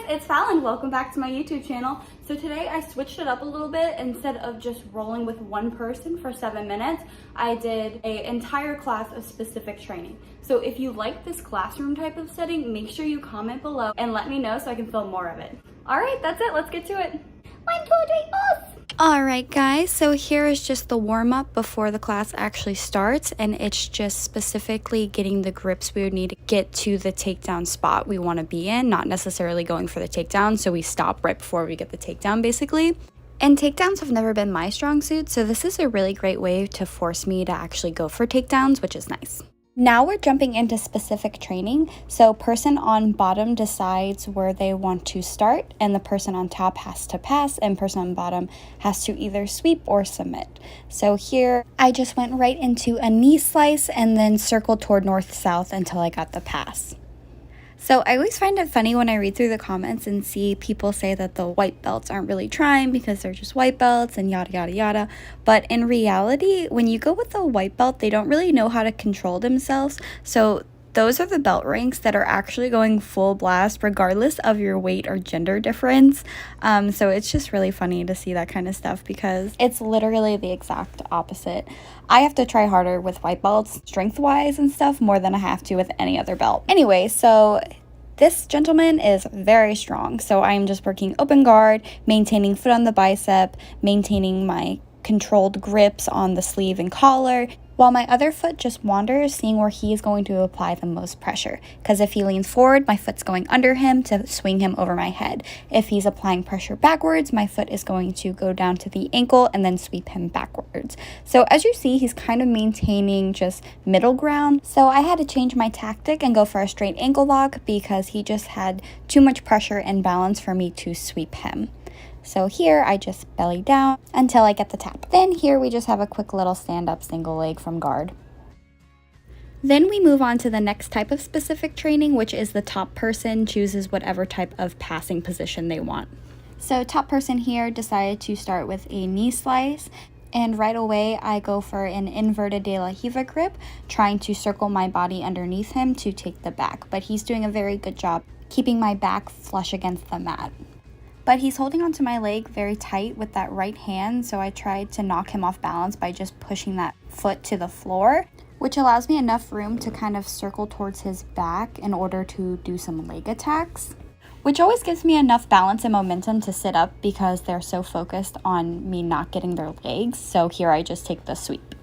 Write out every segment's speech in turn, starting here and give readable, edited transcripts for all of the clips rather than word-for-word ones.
it's Fallon. Welcome back to my YouTube channel. So today I switched it up a little bit. Instead of just rolling with one person for 7 minutes, I did an entire class of specific training. So if you like this classroom type of setting, make sure you comment below and let me know so I can film more of it. All right, that's it. Let's get to it. 1, 2, 3, 4. Alright guys, so here is just the warm-up before the class actually starts, and it's just specifically getting the grips we would need to get to the takedown spot we want to be in, not necessarily going for the takedown, so we stop right before we get the takedown basically. And takedowns have never been my strong suit, so this is a really great way to force me to actually go for takedowns, which is nice. Now we're jumping into specific training. So person on bottom decides where they want to start, and the person on top has to pass, and person on bottom has to either sweep or submit. So here I just went right into a knee slice and then circled toward north-south until I got the pass. So I always find it funny when I read through the comments and see people say that the white belts aren't really trying because they're just white belts and yada yada yada. But in reality, when you go with a white belt, they don't really know how to control themselves. So those are the belt ranks that are actually going full blast regardless of your weight or gender difference. So it's just really funny to see that kind of stuff because it's literally the exact opposite. I have to try harder with white belts strength-wise and stuff more than I have to with any other belt. Anyway, so this gentleman is very strong. So I'm just working open guard, maintaining foot on the bicep, maintaining my controlled grips on the sleeve and collar, while my other foot just wanders, seeing where he is going to apply the most pressure. Because if he leans forward, my foot's going under him to swing him over my head. If he's applying pressure backwards, my foot is going to go down to the ankle and then sweep him backwards. So as you see, he's kind of maintaining just middle ground. So I had to change my tactic and go for a straight ankle lock because he just had too much pressure and balance for me to sweep him. So here I just belly down until I get the tap. Then here we just have a quick little stand-up single leg from guard. Then we move on to the next type of specific training, which is the top person chooses whatever type of passing position they want. So top person here decided to start with a knee slice, and right away I go for an inverted de la Riva grip, trying to circle my body underneath him to take the back, but he's doing a very good job keeping my back flush against the mat. But he's holding onto my leg very tight with that right hand, so I tried to knock him off balance by just pushing that foot to the floor, which allows me enough room to kind of circle towards his back in order to do some leg attacks, which always gives me enough balance and momentum to sit up because they're so focused on me not getting their legs. So here I just take the sweep.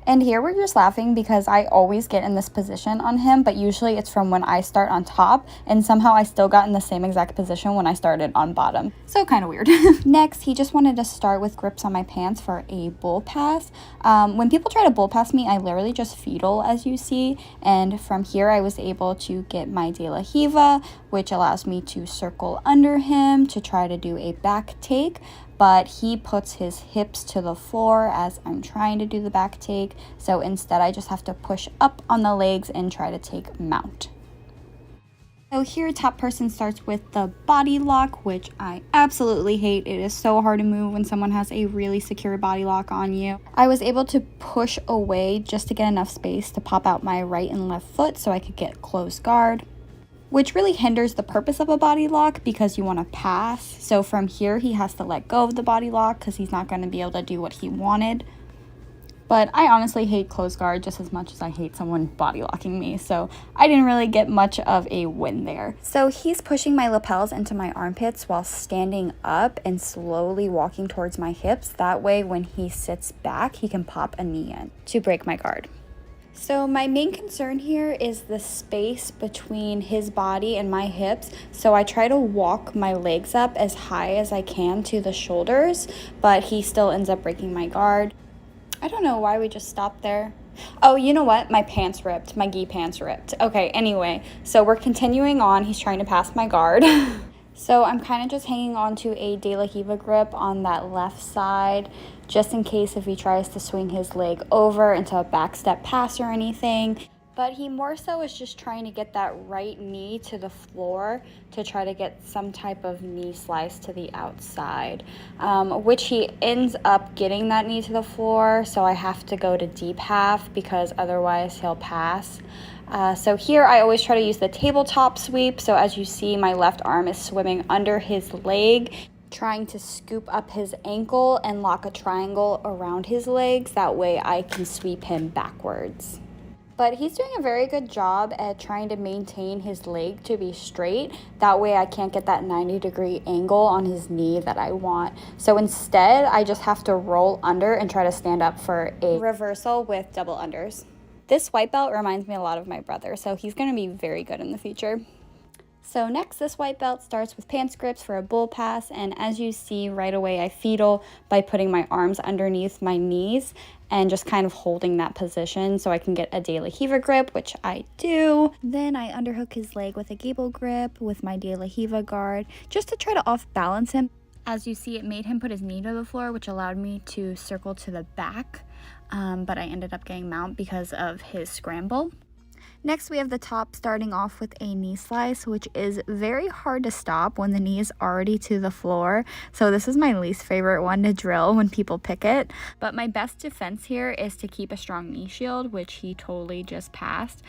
And here we're just laughing because I always get in this position on him, but usually it's from when I start on top, and somehow I still got in the same exact position when I started on bottom. So kind of weird. Next, he just wanted to start with grips on my pants for a bull pass. When people try to bull pass me, I literally just fetal, as you see, and from here I was able to get my de la Riva, which allows me to circle under him to try to do a back take. But he puts his hips to the floor as I'm trying to do the back take. So instead I just have to push up on the legs and try to take mount. So here top person starts with the body lock, which I absolutely hate. It is so hard to move when someone has a really secure body lock on you. I was able to push away just to get enough space to pop out my right and left foot so I could get closed guard, which really hinders the purpose of a body lock because you want to pass. So from here, he has to let go of the body lock because he's not going to be able to do what he wanted. But I honestly hate closed guard just as much as I hate someone body locking me. So I didn't really get much of a win there. So he's pushing my lapels into my armpits while standing up and slowly walking towards my hips. That way, when he sits back, he can pop a knee in to break my guard. So my main concern here is the space between his body and my hips. So I try to walk my legs up as high as I can to the shoulders, but he still ends up breaking my guard. I don't know why we just stopped there. Oh, you know what? My pants ripped. My gi pants ripped. Okay, anyway, so we're continuing on. He's trying to pass my guard. So I'm kind of just hanging on to a de la Riva grip on that left side, just in case if he tries to swing his leg over into a back step pass or anything. But he more so is just trying to get that right knee to the floor to try to get some type of knee slice to the outside, which he ends up getting that knee to the floor. So I have to go to deep half because otherwise he'll pass. So here I always try to use the tabletop sweep. So as you see, my left arm is swimming under his leg, trying to scoop up his ankle and lock a triangle around his legs. That way I can sweep him backwards. But he's doing a very good job at trying to maintain his leg to be straight. That way I can't get that 90-degree angle on his knee that I want. So instead, I just have to roll under and try to stand up for a reversal with double unders. This white belt reminds me a lot of my brother, so he's going to be very good in the future. So next, this white belt starts with pants grips for a bull pass, and as you see right away, I fetal by putting my arms underneath my knees and just kind of holding that position so I can get a De La Riva grip, which I do. Then I underhook his leg with a gable grip with my De La Riva guard, just to try to off-balance him. As you see, it made him put his knee to the floor, which allowed me to circle to the back, but I ended up getting mount because of his scramble. Next, we have the top starting off with a knee slice, which is very hard to stop when the knee is already to the floor. So this is my least favorite one to drill when people pick it. But my best defense here is to keep a strong knee shield, which he totally just passed.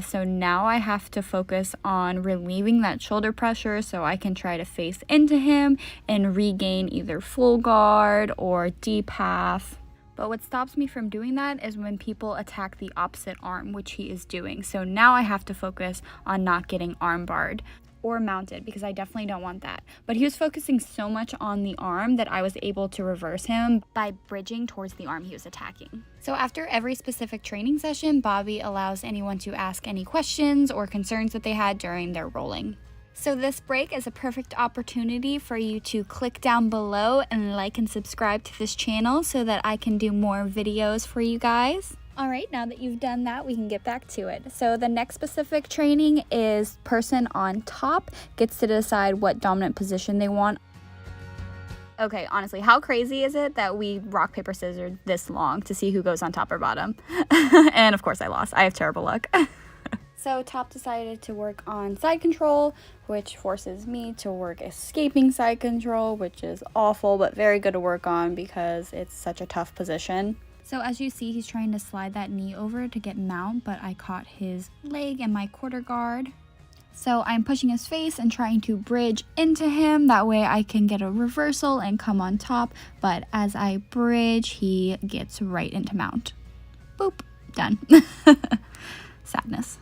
So now I have to focus on relieving that shoulder pressure so I can try to face into him and regain either full guard or deep half. But what stops me from doing that is when people attack the opposite arm, which he is doing. So now I have to focus on not getting arm barred or mounted because I definitely don't want that. But he was focusing so much on the arm that I was able to reverse him by bridging towards the arm he was attacking. So after every specific training session, Bobby allows anyone to ask any questions or concerns that they had during their rolling. So this break is a perfect opportunity for you to click down below and like and subscribe to this channel so that I can do more videos for you guys. All right, now that you've done that, we can get back to it. So the next specific training is person on top gets to decide what dominant position they want. Okay, honestly, how crazy is it that we rock, paper, scissors this long to see who goes on top or bottom? And of course I lost. I have terrible luck. So top decided to work on side control, which forces me to work escaping side control, which is awful, but very good to work on because it's such a tough position. So as you see, he's trying to slide that knee over to get mount, but I caught his leg and my quarter guard. So I'm pushing his face and trying to bridge into him. That way I can get a reversal and come on top. But as I bridge, he gets right into mount. Boop, done. Sadness.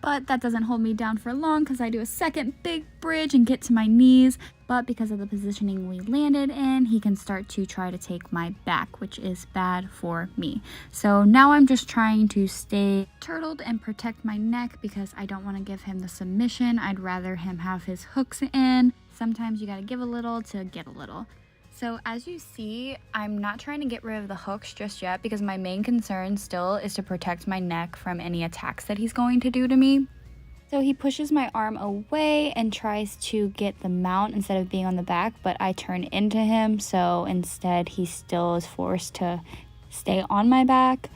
But that doesn't hold me down for long because I do a second big bridge and get to my knees. But because of the positioning we landed in, he can start to try to take my back, which is bad for me. So now I'm just trying to stay turtled and protect my neck because I don't want to give him the submission. I'd rather him have his hooks in. Sometimes you got to give a little to get a little. So as you see, I'm not trying to get rid of the hooks just yet because my main concern still is to protect my neck from any attacks that he's going to do to me. So he pushes my arm away and tries to get the mount instead of being on the back, but I turn into him, so instead he still is forced to stay on my back.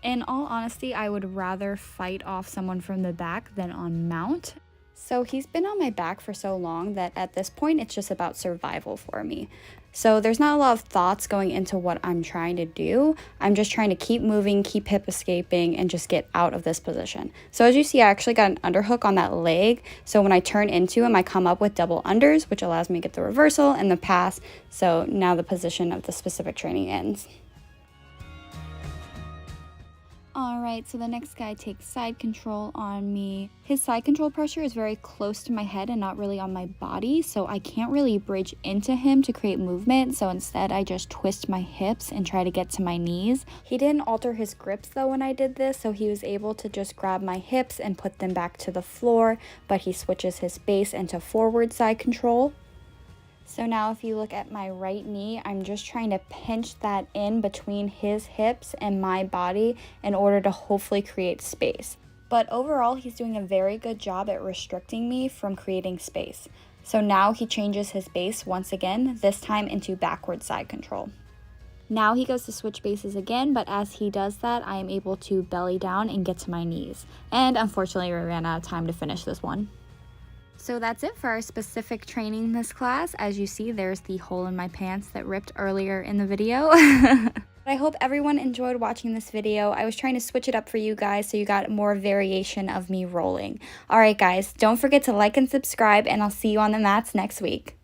In all honesty, I would rather fight off someone from the back than on mount. So he's been on my back for so long that at this point it's just about survival for me. So there's not a lot of thoughts going into what I'm trying to do. I'm just trying to keep moving, keep hip escaping, and just get out of this position. So as you see, I actually got an underhook on that leg. So when I turn into him, I come up with double unders, which allows me to get the reversal and the pass. So now the position of the specific training ends. Alright, so the next guy takes side control on me. His side control pressure is very close to my head and not really on my body, so I can't really bridge into him to create movement, so instead I just twist my hips and try to get to my knees. He didn't alter his grips though when I did this, so he was able to just grab my hips and put them back to the floor, but he switches his base into forward side control. So now if you look at my right knee, I'm just trying to pinch that in between his hips and my body in order to hopefully create space. But overall, he's doing a very good job at restricting me from creating space. So now he changes his base once again, this time into backward side control. Now he goes to switch bases again, but as he does that, I am able to belly down and get to my knees. And unfortunately, we ran out of time to finish this one. So that's it for our specific training this class. As you see, there's the hole in my pants that ripped earlier in the video. I hope everyone enjoyed watching this video. I was trying to switch it up for you guys so you got more variation of me rolling. Alright guys, don't forget to like and subscribe, and I'll see you on the mats next week.